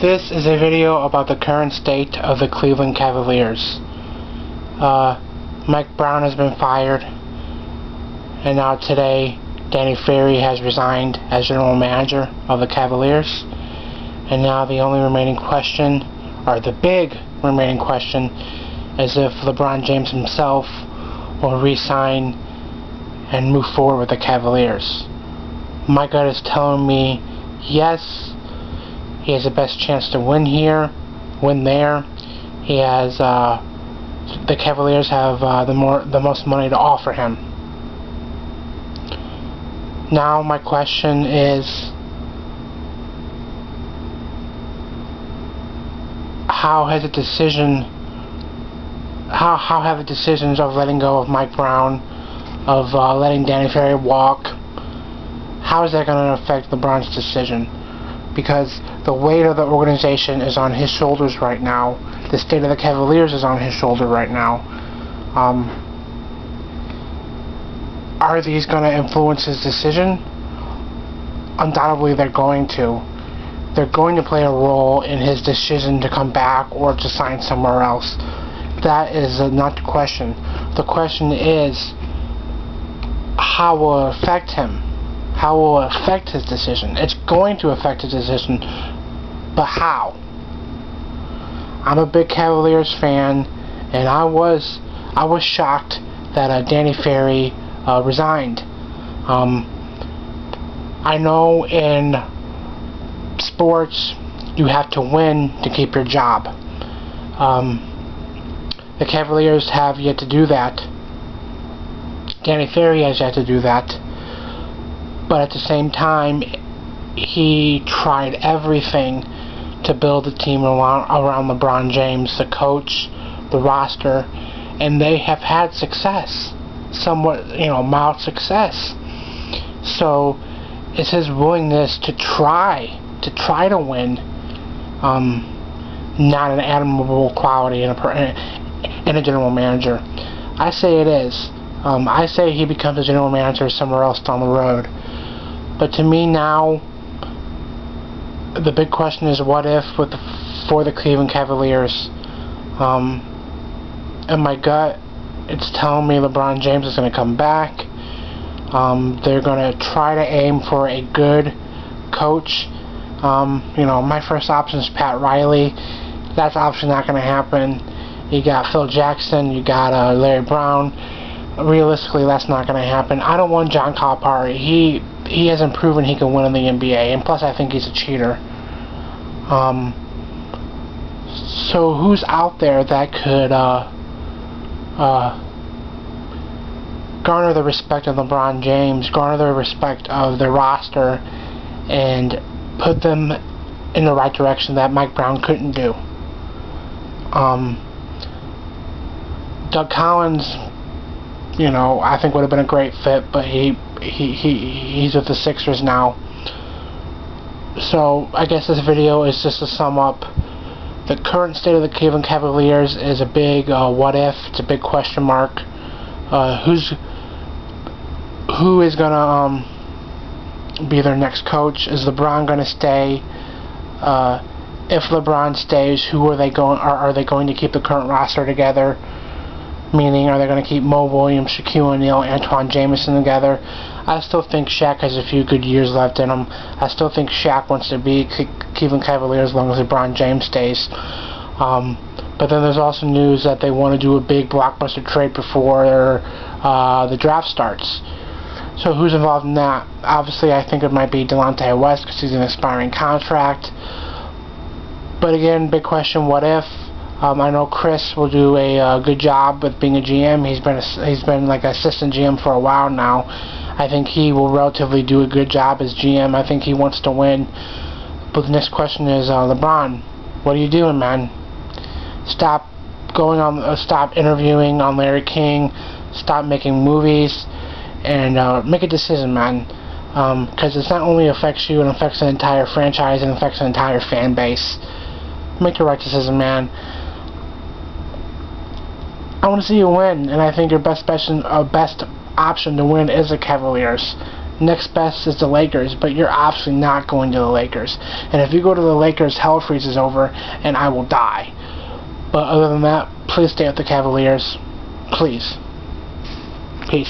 This is a video about the current state of the Cleveland Cavaliers. Mike Brown has been fired, and now today Danny Ferry has resigned as general manager of the Cavaliers. And now the only remaining question, or the big remaining question, is if LeBron James himself will resign and move forward with the Cavaliers. My gut is telling me yes. He has the best chance to win here, win there. He has the Cavaliers have the most money to offer him. Now my question is, how have the decisions of letting go of Mike Brown, of letting Danny Ferry walk, how is that going to affect LeBron's decision? Because the weight of the organization is on his shoulders right now. The state of the Cavaliers is on his shoulder right now. Are these going to influence his decision? Undoubtedly they're going to. They're going to play a role in his decision to come back or to sign somewhere else. That is not the question. The question is, how will it affect him? How will it affect his decision? It's going to affect his decision, but how? I'm a big Cavaliers fan, and I was shocked that Danny Ferry resigned. I know in sports you have to win to keep your job. The Cavaliers have yet to do that. Danny Ferry has yet to do that. But at the same time, he tried everything to build the team around LeBron James, the coach, the roster, and they have had success, somewhat, mild success. So it's his willingness to try to win, not an admirable quality in a general manager. I say it is. I say he becomes a general manager somewhere else down the road. But to me now, the big question is what if for the Cleveland Cavaliers. In my gut, it's telling me LeBron James is going to come back. They're going to try to aim for a good coach. My first option is Pat Riley. That's obviously not going to happen. You got Phil Jackson. You got Larry Brown. Realistically, that's not going to happen. I don't want John Calipari. He hasn't proven he can win in the NBA, and plus I think he's a cheater. So who's out there that could garner the respect of LeBron James, garner the respect of the roster, and put them in the right direction that Mike Brown couldn't do? Doug Collins, I think would have been a great fit, but he's with the Sixers now. So I guess this video is just to sum up. The current state of the Cleveland Cavaliers is a big what if. It's a big question mark. Who is gonna be their next coach? Is LeBron gonna stay? If LeBron stays, who are they going? Are they going to keep the current roster together? Meaning, are they going to keep Mo Williams, Shaquille O'Neal, Antoine Jamison together? I still think Shaq has a few good years left in him. I still think Shaq wants to be Cleveland Cavaliers as long as LeBron James stays. But then there's also news that they want to do a big blockbuster trade before the draft starts. So who's involved in that? Obviously, I think it might be Delonte West because he's an expiring contract. But again, big question, what if? I know Chris will do a good job with being a GM. He's been like assistant GM for a while now. I think he will relatively do a good job as GM. I think he wants to win. But the next question is, LeBron, what are you doing, man? Stop interviewing on Larry King. Stop making movies, and make a decision, man. Because it not only affects you, it affects an entire franchise and affects an entire fan base. Make the right decision, man. I want to see you win, and I think your best option to win is the Cavaliers. Next best is the Lakers, but you're obviously not going to the Lakers. And if you go to the Lakers, hell freezes over, and I will die. But other than that, please stay with the Cavaliers. Please. Peace.